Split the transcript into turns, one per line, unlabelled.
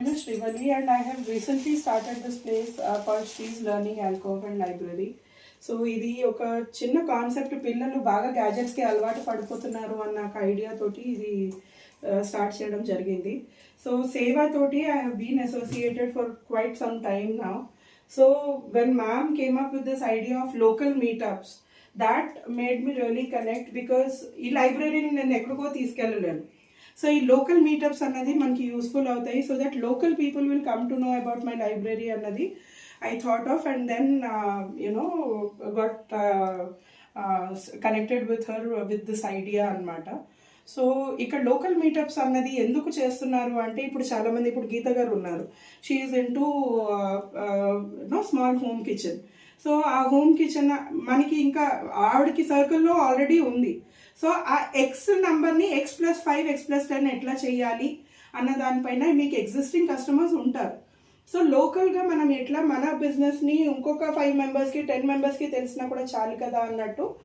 name is Shrivali and I have recently started this place called Shree's Learning Alcove and Library. So ఇది ఒక చిన్న concept, పిల్లలు బాగా గ్యాజెట్స్కి అలవాటు పడిపోతున్నారు అన్న ఒక ఐడియా తోటి ఇది స్టార్ట్ చేయడం జరిగింది. సో సేవా తోటి I have been associated for quite some time now. So when ma'am came up with this idea of local meetups, that made me really connect because ఈ లైబ్రరీని నేను ఎక్కడికో తీసుకెళ్ళలేను. సో ఈ లోకల్ మీటప్స్ అన్నది మనకి యూస్ఫుల్ అవుతాయి, so that local people will come to know about my library అన్నది I thought of, and then got connected with her with this idea అన్నమాట. సో ఇక్కడ లోకల్ మీటప్స్ అన్నది ఎందుకు చేస్తున్నారు అంటే, ఇప్పుడు చాలామంది, ఇప్పుడు గీత గారు ఉన్నారు, she is in to small home kitchen. So ఆ హోమ్ కిచెన్ మనకి ఇంకా ఆవిడకి సర్కిల్లో ఆల్రెడీ ఉంది. సో ఆ ఎక్స్ నెంబర్ని X+5 X+10 ఎట్లా చేయాలి అన్న దానిపైన మీకు ఎగ్జిస్టింగ్ కస్టమర్స్ ఉంటారు. సో లోకల్గా మనం ఎట్లా మన బిజినెస్ని ఇంకొక 5 మెంబర్స్కి 10 మెంబర్స్కి తెలిసినా కూడా చాలు కదా అన్నట్టు